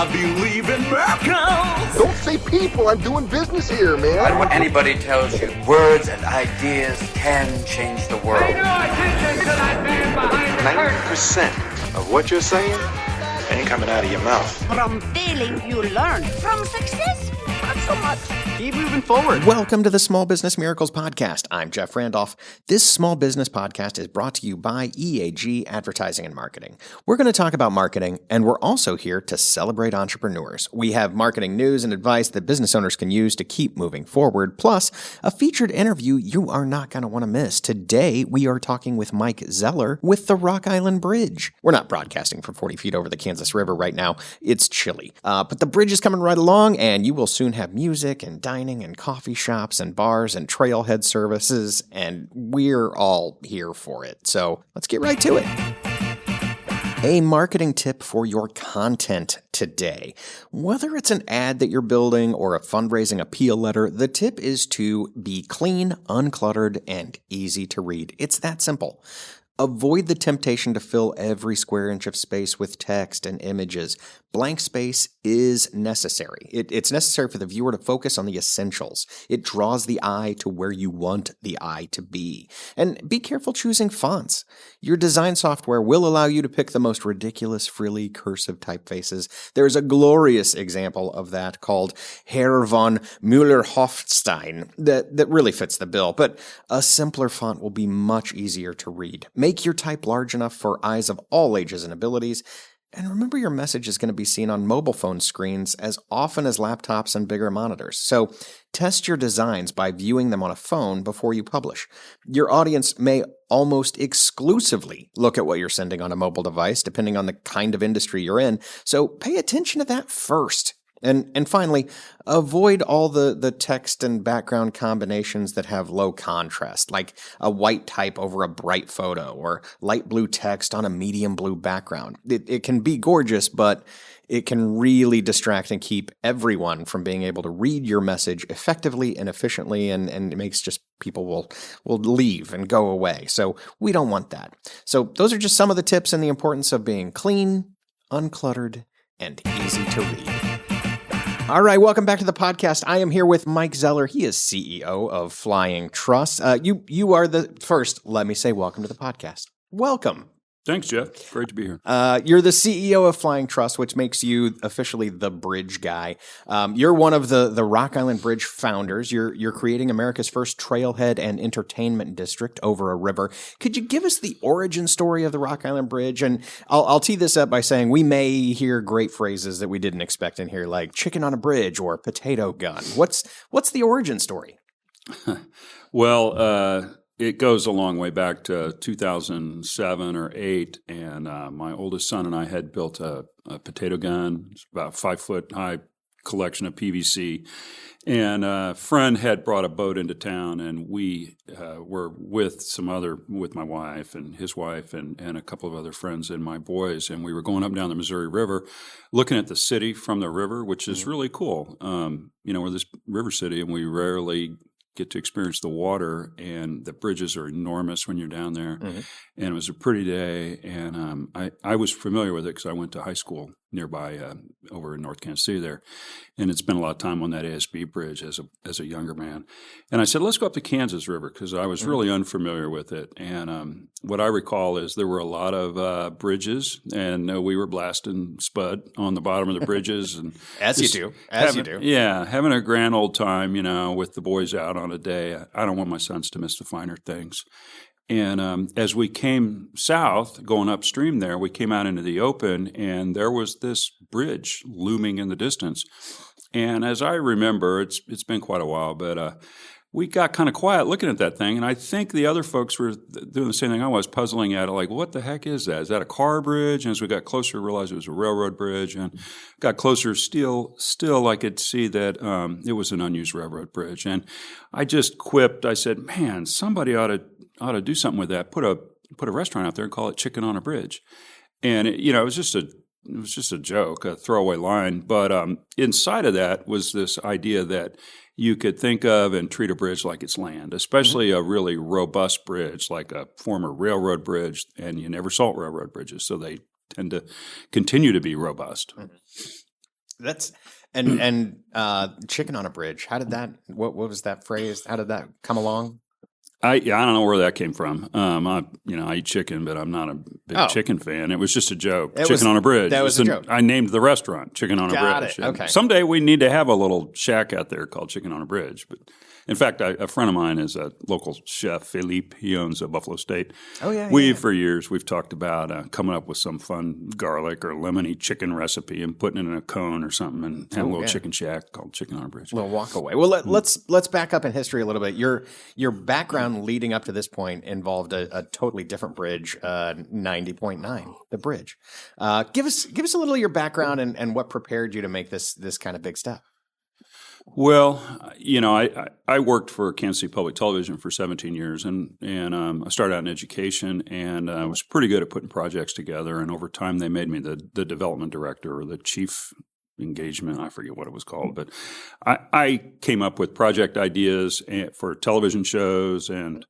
I believe in miracles. Don't say people. I'm doing business here, man. I don't want anybody tells you words and ideas can change the world. Pay no attention to that man behind the curtain. 90% of what you're saying ain't coming out of your mouth. From failing, you learn. From success, not so much. Keep moving forward. Welcome to the Small Business Miracles Podcast. I'm Jeff Randolph. This small business podcast is brought to you by EAG Advertising and Marketing. We're going to talk about marketing, and we're also here to celebrate entrepreneurs. We have marketing news and advice that business owners can use to keep moving forward, plus a featured interview you are not going to want to miss. Today, we are talking with Mike Zeller with the Rock Island Bridge. We're not broadcasting from 40 feet over the Kansas River right now. It's chilly. But the bridge is coming right along, and you will soon have music and dining and coffee shops and bars and trailhead services, and we're all here for it. So let's get right to it. A marketing tip for your content today. Whether it's an ad that you're building or a fundraising appeal letter, the tip is to be clean, uncluttered, and easy to read. It's that simple. Avoid the temptation to fill every square inch of space with text and images. Blank space is necessary. It's necessary for the viewer to focus on the essentials. It draws the eye to where you want the eye to be. And be careful choosing fonts. Your design software will allow you to pick the most ridiculous, frilly, cursive typefaces. There's a glorious example of that called Herr von Müller-Hofstein that really fits the bill, but a simpler font will be much easier to read. Make your type large enough for eyes of all ages and abilities. And remember, your message is going to be seen on mobile phone screens as often as laptops and bigger monitors. So test your designs by viewing them on a phone before you publish. Your audience may almost exclusively look at what you're sending on a mobile device, depending on the kind of industry you're in. So pay attention to that first. And finally, avoid all the text and background combinations that have low contrast, like a white type over a bright photo or light blue text on a medium blue background. It can be gorgeous, but it can really distract and keep everyone from being able to read your message effectively and efficiently, and it makes just people will leave and go away. So we don't want that. So those are just some of the tips and the importance of being clean, uncluttered, and easy to read. All right, welcome back to the podcast. I am here with Mike Zeller. He is CEO of Flying Truss. You are the first. Let me say welcome to the podcast. Welcome. Thanks, Jeff. Great to be here. You're the CEO of Flying Truss, which makes you officially the bridge guy. You're one of the Rock Island Bridge founders. You're creating America's first trailhead and entertainment district over a river. Could you give us the origin story of the Rock Island Bridge? And I'll tee this up by saying we may hear great phrases that we didn't expect in here, like chicken on a bridge or potato gun. What's the origin story? Well, it goes a long way back to 2007 or 8, and my oldest son and I had built a potato gun. It's about 5-foot high collection of PVC, and a friend had brought a boat into town, and we were with my wife and his wife and a couple of other friends and my boys, and we were going up and down the Missouri River, looking at the city from the river, which is really cool. We're this river city, and we rarely get to experience the water, and the bridges are enormous when you're down there. Mm-hmm. And it was a pretty day, and I was familiar with it because I went to high school nearby over in North Kansas City there, and had spent a lot of time on that ASB bridge as a younger man. And I said, let's go up the Kansas River, because I was really unfamiliar with it. And what I recall is there were a lot of bridges, and we were blasting spud on the bottom of the bridges. And As you do. Yeah, having a grand old time, with the boys out on a day. I don't want my sons to miss the finer things. And as we came south, going upstream there, we came out into the open, and there was this bridge looming in the distance. And as I remember, it's been quite a while, but we got kind of quiet looking at that thing, and I think the other folks were doing the same thing I was, puzzling at it, like, what the heck is that? Is that a car bridge? And as we got closer, we realized it was a railroad bridge, and got closer, still I could see that it was an unused railroad bridge. And I just quipped, I said, man, somebody ought to do something with that, put a restaurant out there and call it Chicken on a Bridge. And it was just a joke, a throwaway line, but inside of that was this idea that you could think of and treat a bridge like it's land, especially a really robust bridge like a former railroad bridge, and you never salt railroad bridges, so they tend to continue to be robust. That's and chicken on a bridge. How did that? What was that phrase? How did that come along? I don't know where that came from. I eat chicken, but I'm not a big chicken fan. It was just a joke. Chicken on a bridge. That was a joke. I named the restaurant Chicken on a Got Bridge. it. Okay. Someday we need to have a little shack out there called Chicken on a Bridge. But in fact, a friend of mine is a local chef, Philippe. He owns a Buffalo State. Oh yeah. For years we've talked about coming up with some fun garlic or lemony chicken recipe and putting it in a cone or something and have a little chicken shack called Chicken on a Bridge. A little walk away. Well, let's back up in history a little bit. Your background leading up to this point involved a totally different bridge, 90.9, the bridge. Give us a little of your background and what prepared you to make this kind of big step. Well, I worked for Kansas City Public Television for 17 years, and I started out in education, and I was pretty good at putting projects together. And over time, they made me the development director or the chief engagement. I forget what it was called, but I came up with project ideas for television shows and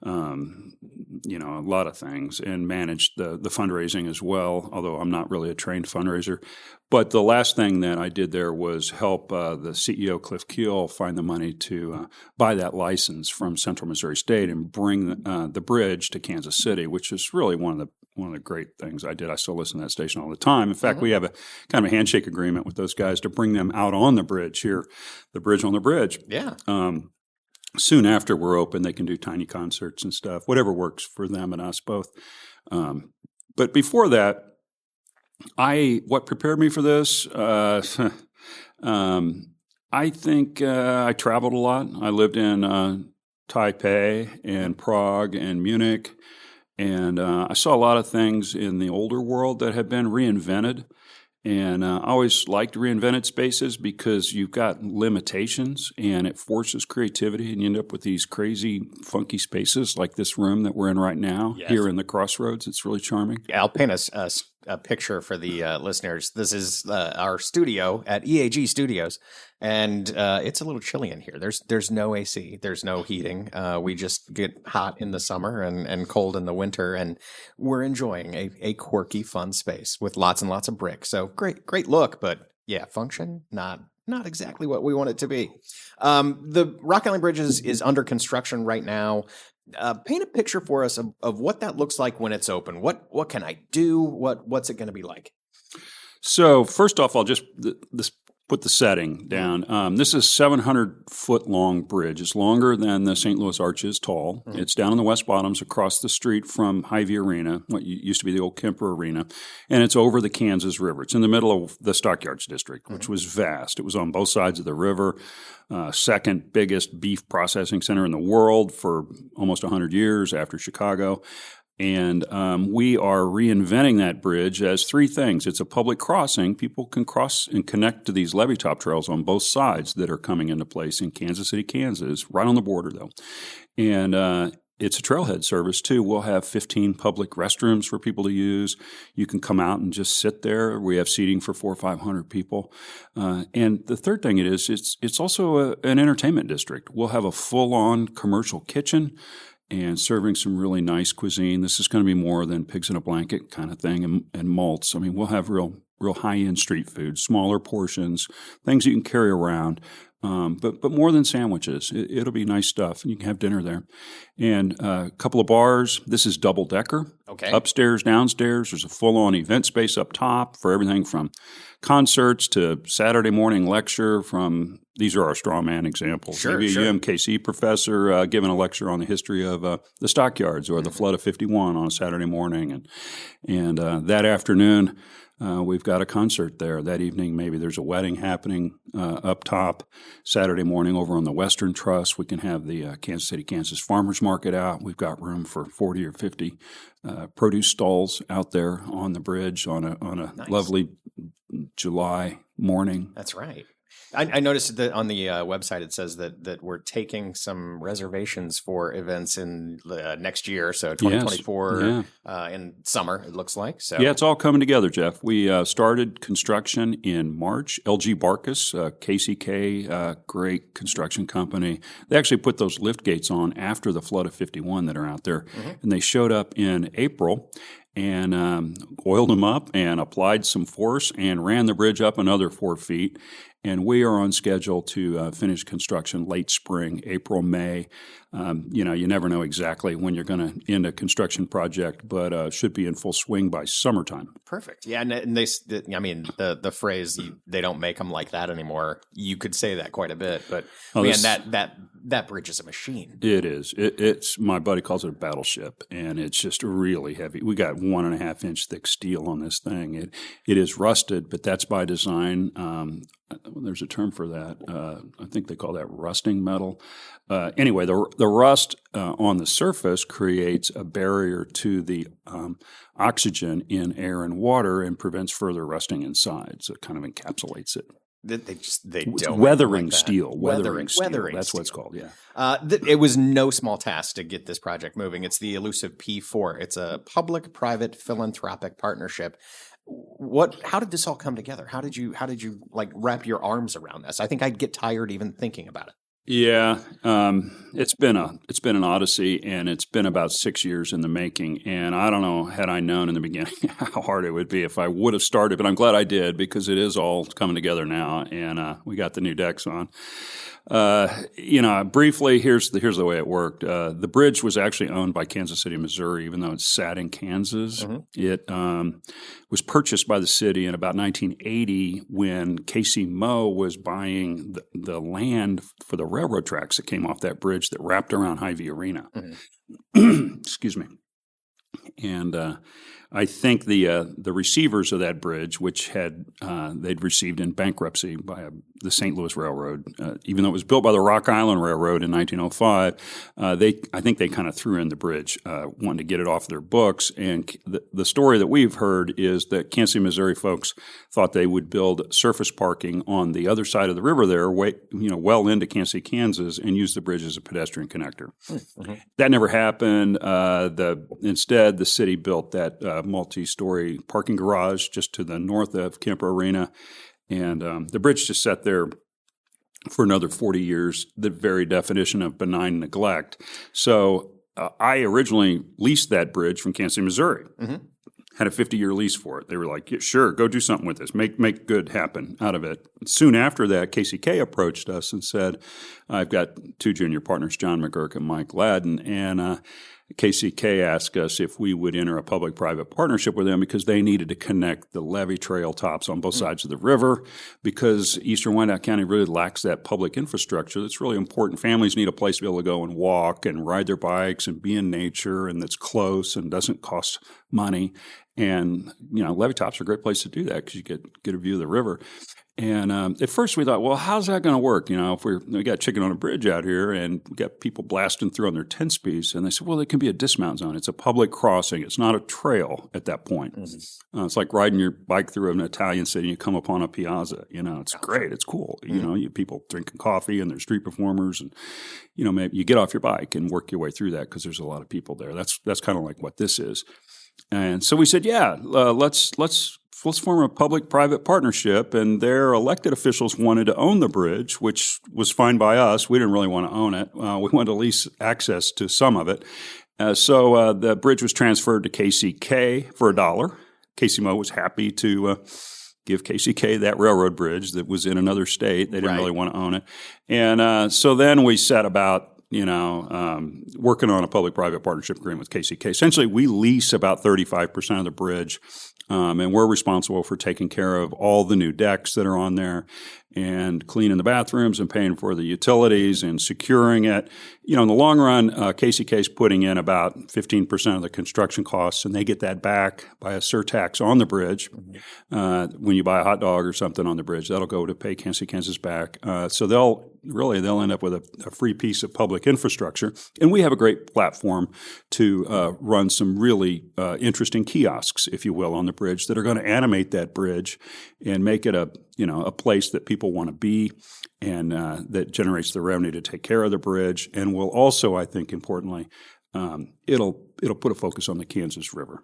a lot of things, and managed the fundraising as well, although I'm not really a trained fundraiser. But the last thing that I did there was help the CEO, Cliff Keel, find the money to buy that license from Central Missouri State and bring the bridge to Kansas City, which is really one of the great things I did. I still listen to that station all the time. In fact, we have a kind of a handshake agreement with those guys to bring them out on the bridge here, the bridge on the bridge. Yeah. Soon after we're open, they can do tiny concerts and stuff, whatever works for them and us both. But before that, what prepared me for this? I think I traveled a lot. I lived in Taipei and Prague and Munich, and I saw a lot of things in the older world that have been reinvented. And I always liked reinvented spaces because you've got limitations and it forces creativity, and you end up with these crazy, funky spaces like this room that we're in right now here in the Crossroads. It's really charming. Yeah, I'll paint a picture for the listeners. This is our studio at EAG Studios, and it's a little chilly in here. There's no AC. There's no heating. We just get hot in the summer and cold in the winter, and we're enjoying a quirky, fun space with lots and lots of brick. So great look, but yeah, function, not exactly what we want it to be. The Rock Island Bridge is under construction right now. Paint a picture for us of what that looks like when it's open. What can I do? What's it going to be like? So first off, I'll just put the setting down. This is a 700-foot long bridge. It's longer than the St. Louis Arch is tall. Mm-hmm. It's down in the West Bottoms across the street from Hy-Vee Arena, what used to be the old Kemper Arena, and it's over the Kansas River. It's in the middle of the Stockyards District, which was vast. It was on both sides of the river, second biggest beef processing center in the world for almost 100 years after Chicago. And we are reinventing that bridge as three things. It's a public crossing. People can cross and connect to these levee top trails on both sides that are coming into place in Kansas City, Kansas, right on the border, though. And it's a trailhead service, too. We'll have 15 public restrooms for people to use. You can come out and just sit there. We have seating for 400 or 500 people. And the third thing it's also an entertainment district. We'll have a full-on commercial kitchen and serving some really nice cuisine. This is going to be more than pigs in a blanket kind of thing and malts. I mean, we'll have real high-end street food, smaller portions, things you can carry around, but more than sandwiches. It'll be nice stuff, and you can have dinner there. And a couple of bars. This is double-decker. Okay. Upstairs, downstairs. There's a full-on event space up top for everything from concerts to Saturday morning lecture from – these are our straw man examples. Maybe a UMKC professor giving a lecture on the history of the Stockyards or the Flood of 51 on a Saturday morning. And that afternoon – we've got a concert there. That evening, maybe there's a wedding happening up top. Saturday morning over on the Western Truss, we can have the Kansas City, Kansas Farmers Market out. We've got room for 40 or 50 produce stalls out there on the bridge on a lovely July morning. That's right. I noticed that on the website it says that we're taking some reservations for events in next year, so 2024 in summer, it looks like. So yeah, it's all coming together, Jeff. We started construction in March. LG Barkas, KCK, great construction company. They actually put those lift gates on after the Flood of 51 that are out there, and they showed up in April. and oiled them up and applied some force and ran the bridge up another 4 feet. And we are on schedule to finish construction late spring, April, May. You never know exactly when you're going to end a construction project, but should be in full swing by summertime. Perfect. Yeah, and the phrase "they don't make them like that anymore." You could say that quite a bit, but that bridge is a machine. It is. It's my buddy calls it a battleship, and it's just really heavy. We got 1.5 inch thick steel on this thing. It is rusted, but that's by design. There's a term for that. I think they call that rusting metal. Anyway, the rust on the surface creates a barrier to the oxygen in air and water and prevents further rusting inside. So it kind of encapsulates it. They It's don't weathering like that. steel. Weathering steel. Weathering That's steel. what it's called. Yeah. It was no small task to get this project moving. It's the elusive P4. It's a public-private philanthropic partnership. How did this all come together? How did you like wrap your arms around this? I think I'd get tired even thinking about it. Yeah, it's been an odyssey, and it's been about 6 years in the making. And I don't know, had I known in the beginning how hard it would be if I would have started, but I'm glad I did because it is all coming together now, and we got the new decks on. Briefly, here's the way it worked. The bridge was actually owned by Kansas City, Missouri, even though it sat in Kansas. Mm-hmm. It was purchased by the city in about 1980 when Casey Moe was buying the land for the railroad tracks that came off that bridge that wrapped around Hy-Vee Arena. Mm-hmm. Excuse me. And I think the receivers of that bridge, which they'd received in bankruptcy by the St. Louis Railroad, even though it was built by the Rock Island Railroad in 1905, I think they kind of threw in the bridge, wanting to get it off their books. And the story that we've heard is that Kansas City, Missouri folks thought they would build surface parking on the other side of the river there, well into Kansas City, Kansas, and use the bridge as a pedestrian connector. Mm-hmm. That never happened. Instead, the city built that multi-story parking garage just to the north of Kemper Arena, and the bridge just sat there for another 40 years, the very definition of benign neglect. So I originally leased that bridge from Kansas City, Missouri. Mm-hmm. Had a 50-year lease for it. They were like, yeah, sure, go do something with this. Make good happen out of it. Soon after that, KCK approached us and said, I've got 2 junior partners, John McGurk and Mike Ladden, and KCK asked us if we would enter a public-private partnership with them because they needed to connect the levee trail tops on both sides of the river because eastern Wyandotte County really lacks that public infrastructure that's really important. Families need a place to be able to go and walk and ride their bikes and be in nature and that's close and doesn't cost money. And, levee tops are a great place to do that because you get a view of the river. And at first we thought, well, how's that going to work? If we got chicken on a bridge out here and we got people blasting through on their 10-speeds. And they said, well, it can be a dismount zone. It's a public crossing. It's not a trail at that point. Mm-hmm. It's like riding your bike through an Italian city and you come upon a piazza. It's great. It's cool. Mm-hmm. You people drinking coffee and there's street performers and, maybe you get off your bike and work your way through that because there's a lot of people there. That's kind of like what this is. And so we said, yeah, let's form a public-private partnership. And their elected officials wanted to own the bridge, which was fine by us. We didn't really want to own it. We wanted to lease access to some of it. So the bridge was transferred to KCK for $1. Casey Moe was happy to give KCK that railroad bridge that was in another state. They didn't really want to own it. And so then we set about working on a public-private partnership agreement with KCK. Essentially, we lease about 35% of the bridge, and we're responsible for taking care of all the new decks that are on there and cleaning the bathrooms and paying for the utilities and securing it. In the long run, KCK is putting in about 15% of the construction costs, and they get that back by a surtax on the bridge. When you buy a hot dog or something on the bridge, that'll go to pay Kansas City, Kansas back. So they'll end up with a free piece of public infrastructure. And we have a great platform to run some really interesting kiosks, if you will, on the bridge that are going to animate that bridge and make it a place that people want to be and that generates the revenue to take care of the bridge and will also, I think, importantly, it'll put a focus on the Kansas River.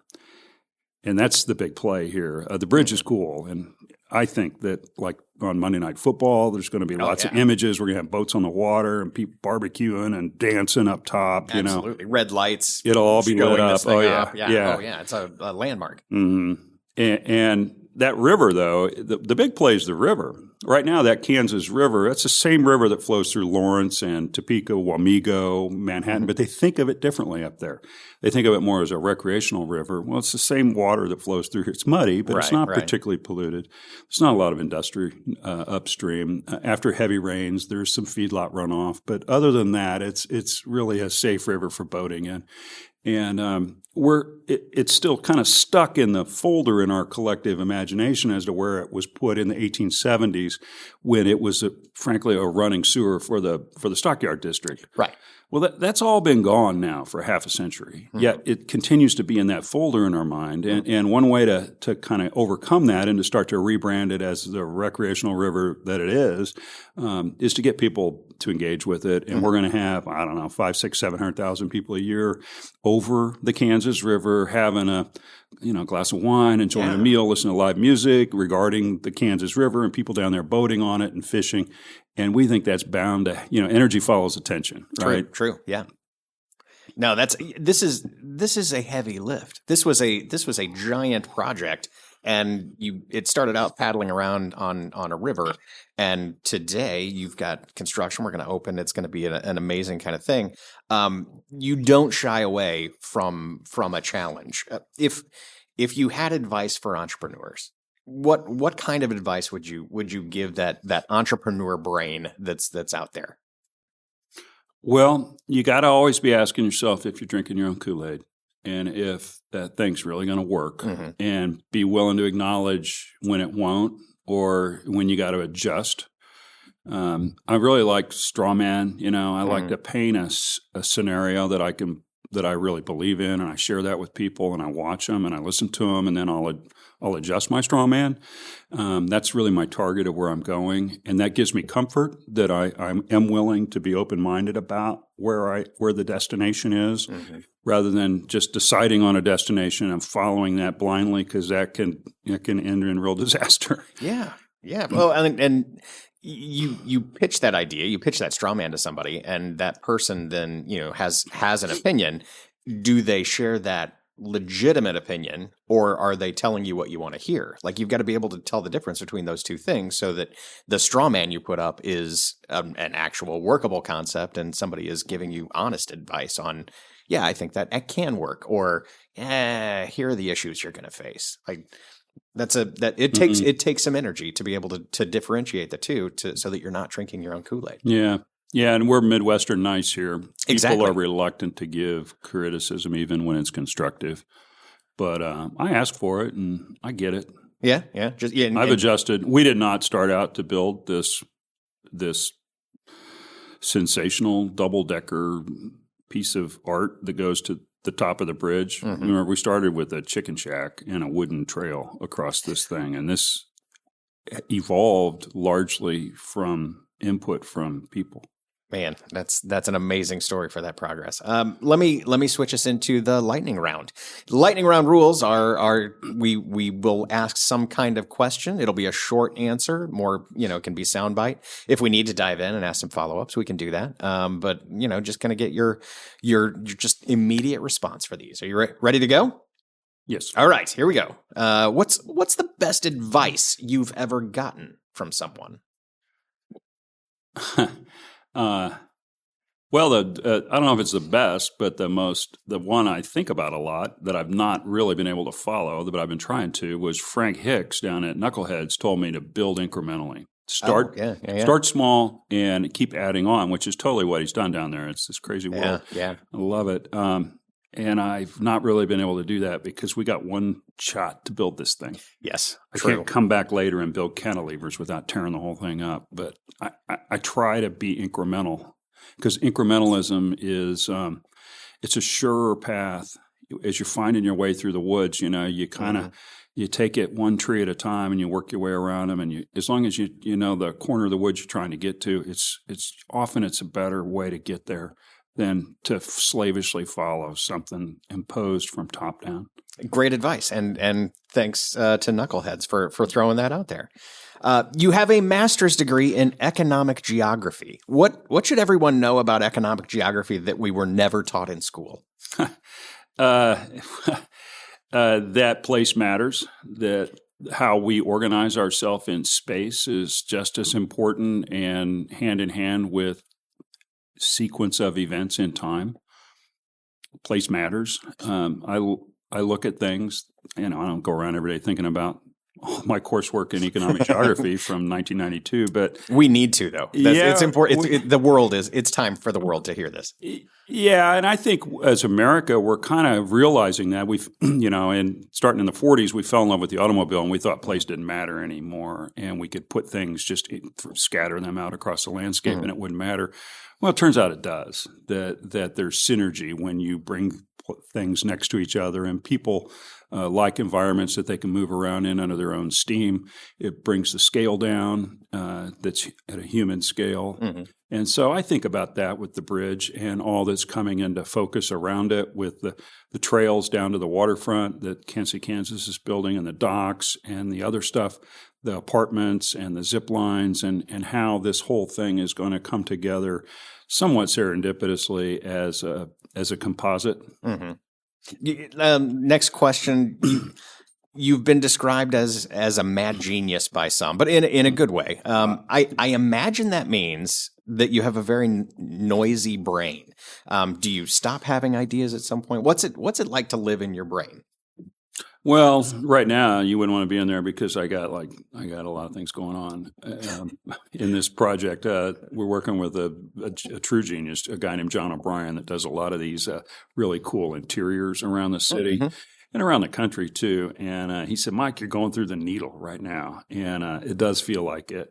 And that's the big play here. The bridge is cool, and I think that like on Monday Night Football, there's going to be lots of images. We're going to have boats on the water and people barbecuing and dancing up top. Absolutely. Red lights. It'll all be lit up. Oh, yeah. It's a landmark. Mm-hmm. And that river, though, the big play is the river. Right now, that Kansas River, that's the same river that flows through Lawrence and Topeka, Wamego, Manhattan, but they think of it differently up there. They think of it more as a recreational river. Well, it's the same water that flows through here. It's muddy, but it's not particularly polluted. There's not a lot of industry upstream. After heavy rains, there's some feedlot runoff, but other than that, it's really a safe river for boating in. And it's still kind of stuck in the folder in our collective imagination as to where it was put in the 1870s when it was, frankly, a running sewer for the Stockyard District. Right. Well, that's all been gone now for half a century. Mm-hmm. Yet it continues to be in that folder in our mind. And one way to kind of overcome that and to start to rebrand it as the recreational river that it is to get people to engage with it. And we're going to have, 700,000 people a year over the Kansas River having a glass of wine, enjoying a meal, listening to live music regarding the Kansas River and people down there boating on it and fishing. And we think that's bound to, energy follows attention, right? True. Yeah. No, this is a heavy lift. This was a giant project, and it started out paddling around on a river, and today you've got construction. We're going to open. It's going to be an amazing kind of thing. You don't shy away from a challenge. If you had advice for entrepreneurs, what kind of advice would you give that entrepreneur brain that's out there? Well, you got to always be asking yourself if you're drinking your own Kool-Aid and if that thing's really going to work, and be willing to acknowledge when it won't or when you got to adjust. I really like straw man. I like to paint a scenario that I really believe in, and I share that with people, and I watch them and I listen to them, and then I'll adjust my straw man. That's really my target of where I'm going, and that gives me comfort that I am willing to be open-minded about where the destination is, rather than just deciding on a destination and following that blindly, because that can end in real disaster. Yeah. Well, and you pitch that idea, you pitch that straw man to somebody, and that person then has an opinion. Do they share that legitimate opinion, or are they telling you what you want to hear? Like, you've got to be able to tell the difference between those two things, so that the straw man you put up is an actual workable concept, and somebody is giving you honest advice on, I think that can work, or here are the issues you're going to face. Like, it takes some energy to be able to differentiate the two, so that you're not drinking your own Kool-Aid. Yeah, and we're Midwestern nice here. Exactly. People are reluctant to give criticism even when it's constructive. But I ask for it, and I get it. Yeah. I've adjusted. We did not start out to build this sensational double-decker piece of art that goes to the top of the bridge. Remember, we started with a chicken shack and a wooden trail across this thing, and this evolved largely from input from people. Man, that's an amazing story for that progress. Let me switch us into the lightning round. Lightning round rules are we will ask some kind of question. It'll be a short answer, more can be soundbite. If we need to dive in and ask some follow-ups, we can do that. But just kind of get your just immediate response for these. Are you ready to go? Yes. All right, here we go. What's the best advice you've ever gotten from someone? Well, I don't know if it's the best, but the one I think about a lot that I've not really been able to follow, but I've been trying to, was Frank Hicks down at Knuckleheads told me to build incrementally. Start small and keep adding on, which is totally what he's done down there. It's this crazy world. Yeah. I love it. And I've not really been able to do that because we got one shot to build this thing. Yes, I can't come back later and build cantilevers without tearing the whole thing up. But I try to be incremental, because incrementalism is it's a surer path. As you're finding your way through the woods, you kind of you take it one tree at a time and you work your way around them. And as long as you know the corner of the woods you're trying to get to, it's often a better way to get there. than to slavishly follow something imposed from top down. Great advice, and thanks to Knuckleheads for throwing that out there. You have a master's degree in economic geography. What should everyone know about economic geography that we were never taught in school? That place matters, that how we organize ourselves in space is just as important and hand in hand with sequence of events in time. Place matters. I look at things, I don't go around every day thinking about all my coursework in economic geography from 1992, but we need to, though. It's important. It's time for the world to hear this. Yeah, and I think as America, we're kind of realizing that we've, and starting in the 40s, we fell in love with the automobile and we thought place didn't matter anymore, and we could put things, just scatter them out across the landscape and it wouldn't matter. Well, it turns out it does, that there's synergy when you bring things next to each other, and people like environments that they can move around in under their own steam. It brings the scale down that's at a human scale. Mm-hmm. And so I think about that with the bridge and all that's coming into focus around it, with the trails down to the waterfront that Kansas is building, and the docks and the other stuff, the apartments and the zip lines, and how this whole thing is going to come together somewhat serendipitously as a composite. Mm-hmm. Next question. You've been described as a mad genius by some, but in a good way. I imagine that means that you have a very noisy brain. Do you stop having ideas at some point? What's it like to live in your brain? Well, right now you wouldn't want to be in there because I got a lot of things going on in this project. We're working with a true genius, a guy named John O'Brien, that does a lot of these really cool interiors around the city and around the country too. And he said, "Mike, you're going through the needle right now," and it does feel like it.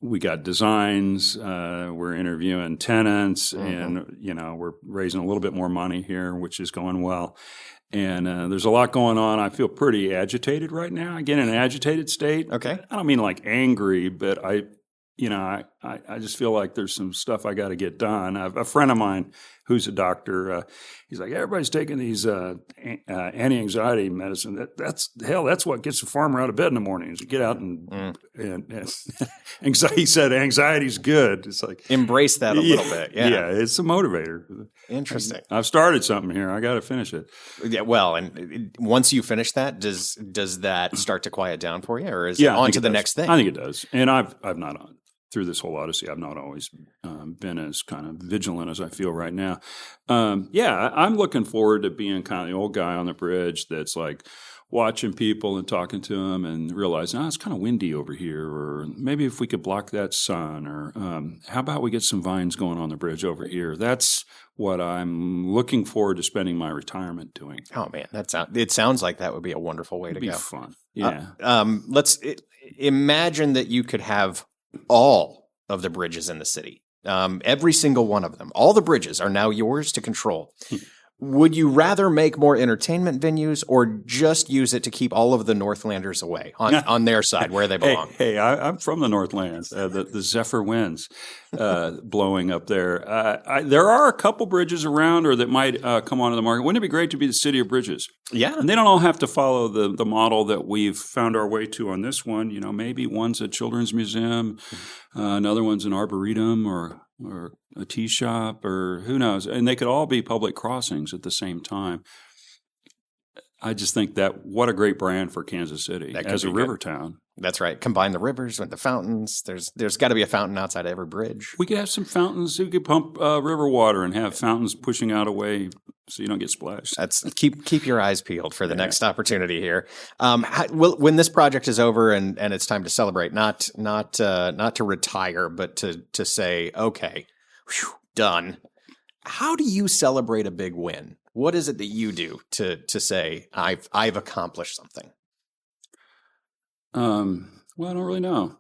We got designs, we're interviewing tenants, and we're raising a little bit more money here, which is going well. And there's a lot going on. I feel pretty agitated right now. I get in an agitated state. Okay. I don't mean like angry, but I just feel like there's some stuff I got to get done. A friend of mine who's a doctor, he's like, everybody's taking these anti-anxiety medicine. That's what gets the farmer out of bed in the morning, is to get out and anxiety. He said anxiety's good. It's like, embrace that a little bit. Yeah, it's a motivator. Interesting. I've started something here. I got to finish it. Yeah. Well, and once you finish that, does that start to quiet down for you, or is it on to the next thing? I think it does. And I've not on. Through this whole odyssey, I've not always been as kind of vigilant as I feel right now. I'm looking forward to being kind of the old guy on the bridge that's like watching people and talking to them and realizing, it's kind of windy over here, or maybe if we could block that sun, or how about we get some vines going on the bridge over here. That's what I'm looking forward to spending my retirement doing. Oh man, it sounds like that would be a wonderful way to go. It'd be fun. Yeah. Let's imagine that you could have all of the bridges in the city, every single one of them. All the bridges are now yours to control. Would you rather make more entertainment venues, or just use it to keep all of the Northlanders away on their side where they belong? Hey, I'm from the Northlands. The Zephyr winds blowing up there. There are a couple bridges around, or that might come onto the market. Wouldn't it be great to be the city of bridges? Yeah. And they don't all have to follow the model that we've found our way to on this one. Maybe one's a children's museum, another one's an arboretum, or a tea shop, or who knows. And they could all be public crossings at the same time. I just think that what a great brand for Kansas City as a river town. That's right. Combine the rivers with the fountains. There's got to be a fountain outside every bridge. We could have some fountains. We could pump river water and have fountains pushing out away so you don't get splashed. That's keep your eyes peeled for the next opportunity here. When this project is over and it's time to celebrate, not to retire, but to say, okay, done. How do you celebrate a big win? What is it that you do to say I've accomplished something? Well, I don't really know.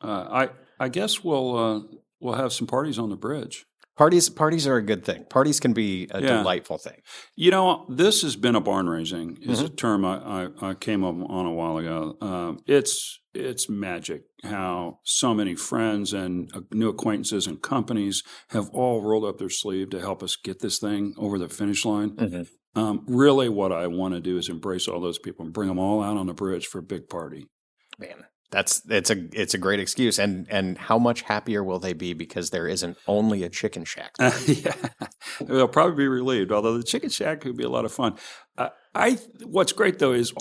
I guess we'll have some parties on the bridge. Parties are a good thing. Parties can be a delightful thing. You know, this has been a barn raising is a term I came up on a while ago. It's magic how so many friends and new acquaintances and companies have all rolled up their sleeve to help us get this thing over the finish line. Really what I want to do is embrace all those people and bring them all out on the bridge for a big party. Man, it's a great excuse. And how much happier will they be because there isn't only a chicken shack? Yeah, they'll probably be relieved. Although the chicken shack could be a lot of fun. What's great though is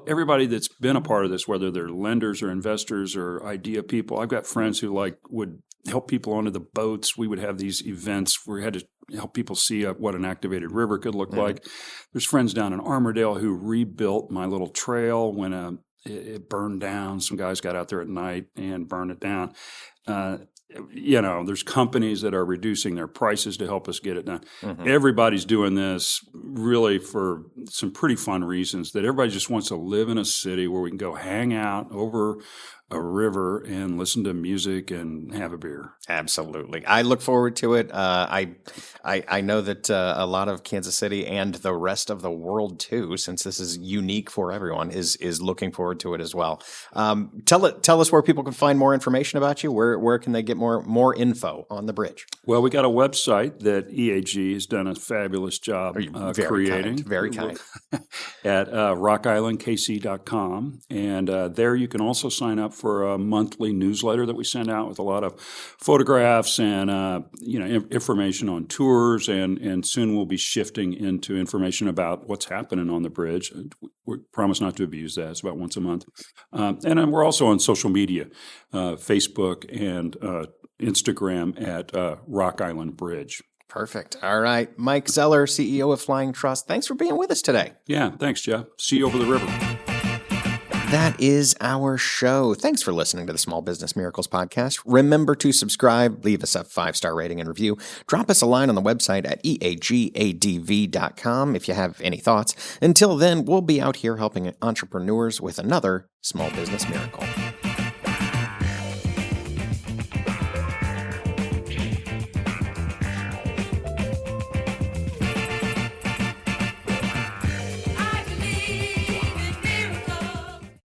everybody that's been a part of this, whether they're lenders or investors or idea people. I've got friends who would help people onto the boats. We would have these events where we had to help people see what an activated river could look like. There's friends down in Armourdale who rebuilt my little trail when it burned down. Some guys got out there at night and burned it down. There's companies that are reducing their prices to help us get it done. Everybody's doing this really for some pretty fun reasons, that everybody just wants to live in a city where we can go hang out over a river and listen to music and have a beer. Absolutely. I look forward to it. I know that a lot of Kansas City and the rest of the world too, since this is unique for everyone, is looking forward to it as well. Tell us where people can find more information about you. Where can they get more info on the bridge? Well, we got a website that EAG has done a fabulous job creating. Very kind. At rockislandkc.com. And there you can also sign up for a monthly newsletter that we send out with a lot of photographs and information on tours, and soon we'll be shifting into information about what's happening on the bridge. We promise not to abuse that. It's about once a month. And then we're also on social media, Facebook and Instagram at Rock Island Bridge. Perfect. All right. Mike Zeller, CEO of Flying Truss, thanks for being with us today. Yeah, thanks, Jeff. See you over the river. That is our show. Thanks for listening to the Small Business Miracles podcast. Remember to subscribe, leave us a 5-star rating and review. Drop us a line on the website at eagadv.com if you have any thoughts. Until then, we'll be out here helping entrepreneurs with another Small Business Miracle.